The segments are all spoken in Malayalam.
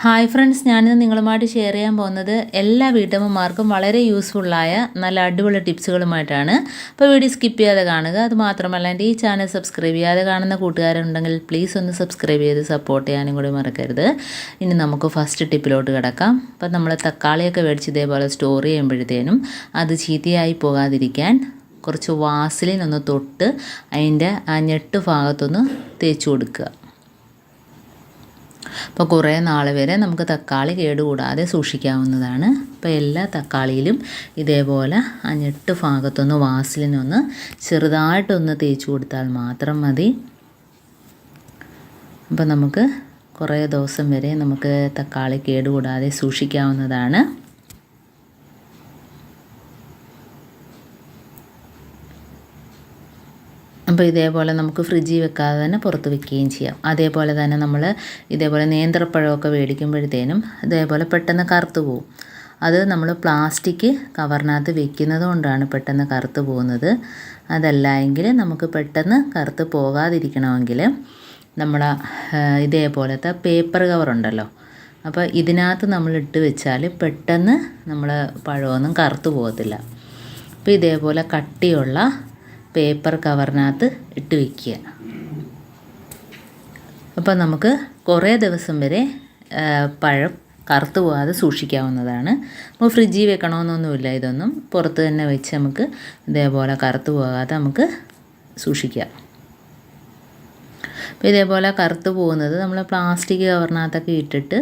ഹായ് ഫ്രണ്ട്സ്, ഞാനിന്ന് നിങ്ങളുമായിട്ട് ഷെയർ ചെയ്യാൻ പോകുന്നത് എല്ലാ വീട്ടമ്മമാർക്കും വളരെ യൂസ്ഫുള്ളായ നല്ല അടിപൊളി ടിപ്സുകളുമായിട്ടാണ്. അപ്പോൾ വീഡിയോ സ്കിപ്പ് ചെയ്യാതെ കാണുക. അത് മാത്രമല്ല എൻ്റെ ഈ ചാനൽ സബ്സ്ക്രൈബ് ചെയ്യാതെ കാണുന്ന കൂട്ടുകാരുണ്ടെങ്കിൽ പ്ലീസ് ഒന്ന് സബ്സ്ക്രൈബ് ചെയ്ത് സപ്പോർട്ട് ചെയ്യാനും കൂടി മറക്കരുത്. ഇനി നമുക്ക് ഫസ്റ്റ് ടിപ്പിലോട്ട് കിടക്കാം. അപ്പോൾ നമ്മൾ തക്കാളിയൊക്കെ മേടിച്ച് ഇതേപോലെ സ്റ്റോർ ചെയ്യുമ്പോഴത്തേനും അത് ചീത്തയായി പോകാതിരിക്കാൻ കുറച്ച് വാസലിൻ ഒന്ന് തൊട്ട് അതിൻ്റെ ആ ഞെട്ട് ഭാഗത്തൊന്ന് തേച്ച് കൊടുക്കുക. അപ്പോൾ കുറേ നാൾ വരെ നമുക്ക് തക്കാളി കേടുകൂടാതെ സൂക്ഷിക്കാവുന്നതാണ്. അപ്പോൾ എല്ലാ തക്കാളിയിലും ഇതേപോലെ ആ ഞെട്ട് ഭാഗത്തൊന്ന് വാസലിനൊന്ന് ചെറുതായിട്ടൊന്ന് തേച്ച് കൊടുത്താൽ മാത്രം മതി. അപ്പോൾ നമുക്ക് കുറേ ദിവസം വരെ നമുക്ക് തക്കാളി കേടുകൂടാതെ സൂക്ഷിക്കാവുന്നതാണ്. അപ്പോൾ ഇതേപോലെ നമുക്ക് ഫ്രിഡ്ജിൽ വെക്കാതെ തന്നെ പുറത്ത് വെക്കുകയും ചെയ്യാം. അതേപോലെ തന്നെ നമ്മൾ ഇതേപോലെ നേന്ത്രപ്പഴമൊക്കെ മേടിക്കുമ്പോഴത്തേനും ഇതേപോലെ പെട്ടെന്ന് കറുത്ത് പോകും. അത് നമ്മൾ പ്ലാസ്റ്റിക് കവറിനകത്ത് വെക്കുന്നത് കൊണ്ടാണ് പെട്ടെന്ന് കറുത്ത് പോകുന്നത്. അതല്ല എങ്കിൽ നമുക്ക് പെട്ടെന്ന് കറുത്ത് പോകാതിരിക്കണമെങ്കിൽ നമ്മൾ ഇതേപോലത്തെ പേപ്പർ കവറുണ്ടല്ലോ, അപ്പോൾ ഇതിനകത്ത് നമ്മൾ ഇട്ട് വെച്ചാൽ പെട്ടെന്ന് നമ്മൾ പഴമൊന്നും കറുത്ത് പോകത്തില്ല. അപ്പോൾ ഇതേപോലെ കട്ടിയുള്ള പേപ്പർ കവറിനകത്ത് ഇട്ട് വയ്ക്കുക. അപ്പോൾ നമുക്ക് കുറേ ദിവസം വരെ പഴം കറുത്ത് പോകാതെ സൂക്ഷിക്കാവുന്നതാണ്. അപ്പോൾ ഫ്രിഡ്ജിൽ വെക്കണമെന്നൊന്നുമില്ല, ഇതൊന്നും പുറത്ത് തന്നെ വെച്ച് നമുക്ക് ഇതേപോലെ കറുത്ത് പോകാതെ നമുക്ക് സൂക്ഷിക്കാം. അപ്പോൾ ഇതേപോലെ കറുത്ത് പോകുന്നത് നമ്മൾ പ്ലാസ്റ്റിക് കവറിനകത്തൊക്കെ ഇട്ടിട്ട്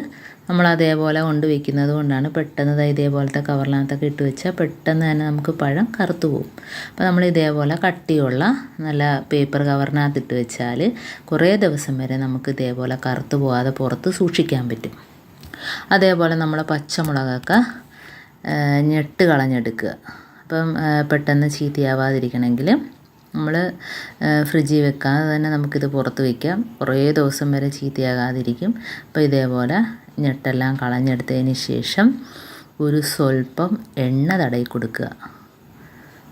നമ്മൾ അതേപോലെ കൊണ്ട് വയ്ക്കുന്നത് കൊണ്ടാണ് പെട്ടെന്ന് ഇതേപോലത്തെ കവറിനകത്തൊക്കെ ഇട്ട് വെച്ചാൽ പെട്ടെന്ന് തന്നെ നമുക്ക് പഴം കറുത്ത് പോകും. അപ്പോൾ നമ്മൾ ഇതേപോലെ കട്ടിയുള്ള നല്ല പേപ്പർ കവറിനകത്ത് ഇട്ട് വെച്ചാൽ കുറേ ദിവസം വരെ നമുക്ക് ഇതേപോലെ കറുത്ത് പോകാതെ പുറത്ത് സൂക്ഷിക്കാൻ പറ്റും. അതേപോലെ നമ്മൾ പച്ചമുളകൊക്കെ ഞെട്ട് കളഞ്ഞെടുക്കുക. അപ്പം പെട്ടെന്ന് ചീത്തയാവാതിരിക്കണമെങ്കിൽ നമ്മൾ ഫ്രിഡ്ജിൽ വെക്കാതെ തന്നെ നമുക്കിത് പുറത്ത് വയ്ക്കാം. കുറേ ദിവസം വരെ ചീത്തയാകാതിരിക്കും. അപ്പോൾ ഇതേപോലെ ഞെട്ടെല്ലാം കളഞ്ഞെടുത്തതിന് ശേഷം ഒരു സ്വല്പം എണ്ണ തടയി കൊടുക്കുക.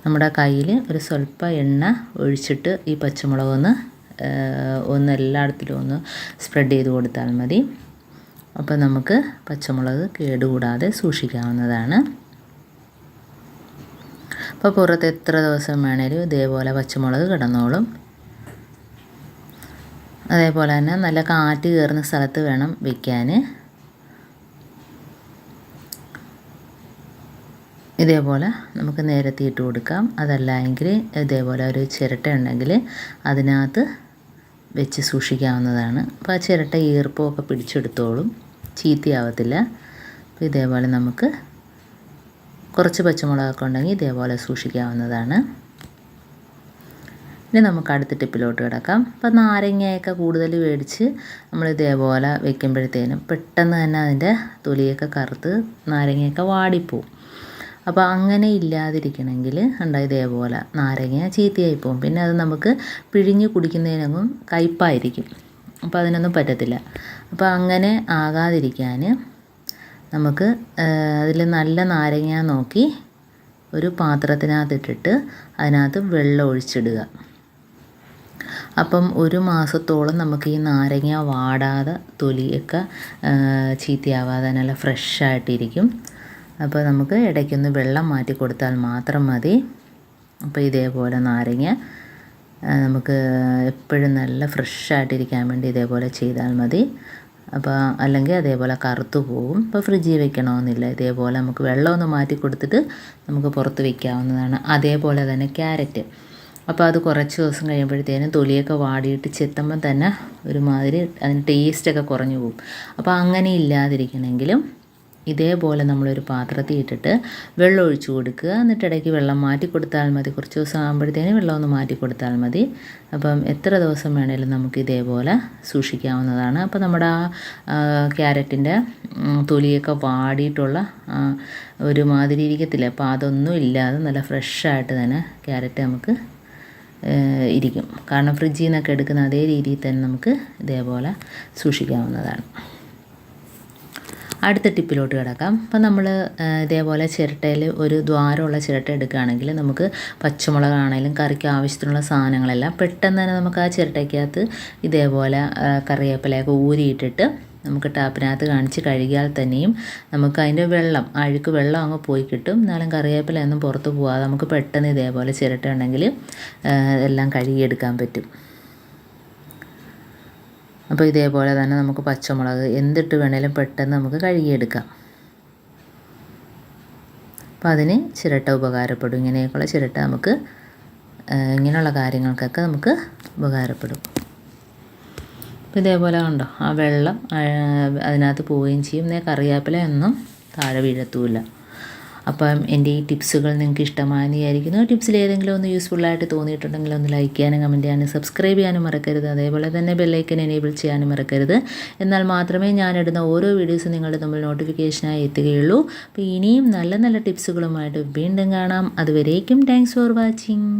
നമ്മുടെ കയ്യിൽ ഒരു സ്വല്പം എണ്ണ ഒഴിച്ചിട്ട് ഈ പച്ചമുളകൊന്ന് എല്ലായിടത്തിലും ഒന്ന് സ്പ്രെഡ് ചെയ്ത് കൊടുത്താൽ മതി. അപ്പോൾ നമുക്ക് പച്ചമുളക് കേടുകൂടാതെ സൂക്ഷിക്കാവുന്നതാണ്. അപ്പോൾ പുറത്ത് എത്ര ദിവസം വേണേലും ഇതേപോലെ പച്ചമുളക് കിടന്നോളും. അതേപോലെ തന്നെ നല്ല കാറ്റ് കയറുന്ന സ്ഥലത്ത് വേണം വയ്ക്കാൻ. ഇതേപോലെ നമുക്ക് നേരത്തെ ഇട്ട് കൊടുക്കാം. അതല്ല എങ്കിൽ ഇതേപോലെ ഒരു ചിരട്ട ഉണ്ടെങ്കിൽ അതിനകത്ത് വെച്ച് സൂക്ഷിക്കാവുന്നതാണ്. അപ്പോൾ ആ ചിരട്ട ഈർപ്പമൊക്കെ പിടിച്ചെടുത്തോളും, ചീത്തയാവത്തില്ല. അപ്പോൾ ഇതേപോലെ നമുക്ക് കുറച്ച് പച്ചമുളകൊക്കെ ഉണ്ടെങ്കിൽ ഇതേപോലെ സൂക്ഷിക്കാവുന്നതാണ്. ഇനി നമുക്ക് അടുത്ത ടിപ്പിലോട്ട് കിടക്കാം. അപ്പോൾ നാരങ്ങയൊക്കെ കൂടുതൽ മേടിച്ച് നമ്മൾ ഇതേപോലെ വെക്കുമ്പോഴത്തേനും പെട്ടെന്ന് തന്നെ അതിൻ്റെ തൊലിയൊക്കെ കറുത്ത് നാരങ്ങയൊക്കെ വാടിപ്പോവും. അപ്പോൾ അങ്ങനെ ഇല്ലാതിരിക്കണമെങ്കിൽ ഇതേപോലെ നാരങ്ങ ചീത്തയായി പോകും. പിന്നെ അത് നമുക്ക് പിഴിഞ്ഞ് കുടിക്കുന്നതിനൊന്നും കയ്പ്പായിരിക്കും. അപ്പോൾ അതിനൊന്നും പറ്റത്തില്ല. അപ്പോൾ അങ്ങനെ ആകാതിരിക്കാൻ നമുക്ക് അതിൽ നല്ല നാരങ്ങ നോക്കി ഒരു പാത്രത്തിനകത്തിട്ടിട്ട് അതിനകത്ത് വെള്ളം ഒഴിച്ചിടുക. അപ്പം ഒരു മാസത്തോളം നമുക്ക് ഈ നാരങ്ങ വാടാതെ തൊലിയൊക്കെ ചീത്തയാവാതെ നല്ല ഫ്രഷായിട്ടിരിക്കും. അപ്പോൾ നമുക്ക് ഇടയ്ക്കൊന്ന് വെള്ളം മാറ്റി കൊടുത്താൽ മാത്രം മതി. അപ്പോൾ ഇതേപോലെ നാരങ്ങ നമുക്ക് എപ്പോഴും നല്ല ഫ്രഷായിട്ടിരിക്കാൻ വേണ്ടി ഇതേപോലെ ചെയ്താൽ മതി. അപ്പോൾ അല്ലെങ്കിൽ അതേപോലെ കറുത്തു പോകും. ഇപ്പോൾ ഫ്രിഡ്ജിൽ വെക്കണമെന്നില്ല, ഇതേപോലെ നമുക്ക് വെള്ളമൊന്ന് മാറ്റി കൊടുത്തിട്ട് നമുക്ക് പുറത്ത് വയ്ക്കാവുന്നതാണ്. അതേപോലെ തന്നെ ക്യാരറ്റ്, അപ്പോൾ അത് കുറച്ച് ദിവസം കഴിയുമ്പോഴത്തേനും തൊലിയൊക്കെ വാടിയിട്ട് ചെത്തുമ്പം തന്നെ ഒരുമാതിരി അതിന് ടേസ്റ്റൊക്കെ കുറഞ്ഞു പോകും. അപ്പോൾ അങ്ങനെ ഇല്ലാതിരിക്കണമെങ്കിലും ഇതേപോലെ നമ്മളൊരു പാത്രത്തിൽ ഇട്ടിട്ട് വെള്ളം ഒഴിച്ച് കൊടുക്കുക. എന്നിട്ട് ഇടയ്ക്ക് വെള്ളം മാറ്റി കൊടുത്താൽ മതി. കുറച്ച് ദിവസം ആകുമ്പോഴത്തേനും വെള്ളം ഒന്ന് മാറ്റി കൊടുത്താൽ മതി. അപ്പം എത്ര ദിവസം വേണേലും നമുക്ക് ഇതേപോലെ സൂക്ഷിക്കാവുന്നതാണ്. അപ്പോൾ നമ്മുടെ ആ ക്യാരറ്റിൻ്റെ തൊലിയൊക്കെ വാടിയിട്ടുള്ള ഒരുമാതിരി ഇരിക്കത്തില്ല. അപ്പോൾ അതൊന്നും ഇല്ലാതെ നല്ല ഫ്രഷായിട്ട് തന്നെ ക്യാരറ്റ് നമുക്ക് ഇരിക്കും. കാരണം ഫ്രിഡ്ജിൽ നിന്നൊക്കെ എടുക്കുന്ന അതേ രീതിയിൽ തന്നെ നമുക്ക് ഇതേപോലെ സൂക്ഷിക്കാവുന്നതാണ്. അടുത്ത ടിപ്പിലോട്ട് കിടക്കാം. അപ്പോൾ നമ്മൾ ഇതേപോലെ ചിരട്ടയിൽ ഒരു ദ്വാരമുള്ള ചിരട്ട എടുക്കുകയാണെങ്കിൽ നമുക്ക് പച്ചമുളകാണെങ്കിലും കറിക്ക് ആവശ്യത്തിനുള്ള സാധനങ്ങളെല്ലാം പെട്ടെന്ന് തന്നെ നമുക്ക് ആ ചിരട്ടയ്ക്കകത്ത് ഇതേപോലെ കറിവേപ്പിലയൊക്കെ ഊരിയിട്ടിട്ട് നമുക്ക് ടാപ്പിനകത്ത് കാണിച്ച് കഴുകിയാൽ തന്നെയും നമുക്ക് അതിൻ്റെ വെള്ളം അഴുക്ക് വെള്ളം അങ്ങ് പോയി കിട്ടും. എന്നാലും കറിവേപ്പിലയൊന്നും പുറത്ത് പോകാതെ നമുക്ക് പെട്ടെന്ന് ഇതേപോലെ ചിരട്ട ഉണ്ടെങ്കിൽ എല്ലാം കഴുകിയെടുക്കാൻ പറ്റും. അപ്പോൾ ഇതേപോലെ തന്നെ നമുക്ക് പച്ചമുളക് എന്തിട്ട് വേണേലും പെട്ടെന്ന് നമുക്ക് കഴുകിയെടുക്കാം. അപ്പോൾ അതിന് ചിരട്ട ഉപകാരപ്പെടും. ഇങ്ങനെയൊക്കെയുള്ള ചിരട്ട നമുക്ക് ഇങ്ങനെയുള്ള കാര്യങ്ങൾക്കൊക്കെ നമുക്ക് ഉപകാരപ്പെടും. അപ്പോൾ ഇതേപോലെ കണ്ടോ, ആ വെള്ളം അതിനകത്ത് പോവുകയും ചെയ്യും. കറിവേപ്പിലയൊന്നും താഴെ വീഴത്തുമില്ല. അപ്പം എൻ്റെ ഈ ടിപ്സുകൾ നിങ്ങൾക്ക് ഇഷ്ടമായെന്ന് വിചാരിക്കുന്നു. ടിപ്സിൽ ഏതെങ്കിലും ഒന്ന് യൂസ്ഫുള്ളായിട്ട് തോന്നിയിട്ടുണ്ടെങ്കിൽ ഒന്ന് ലൈക്ക് ചെയ്യാനും കമൻറ്റ് ചെയ്യാനും സബ്സ്ക്രൈബ് ചെയ്യാനും മറക്കരുത്. അതേപോലെ തന്നെ ബെല്ലൈക്കൻ എനേബിൾ ചെയ്യാനും മറക്കരുത്. എന്നാൽ മാത്രമേ ഞാനിടുന്ന ഓരോ വീഡിയോസും നിങ്ങളുടെ മുമ്പിൽ നോട്ടിഫിക്കേഷനായി എത്തുകയുള്ളൂ. അപ്പോൾ ഇനിയും നല്ല നല്ല ടിപ്സുകളുമായിട്ട് വീണ്ടും കാണാം. അതുവരേക്കും താങ്ക്സ് ഫോർ വാച്ചിങ്.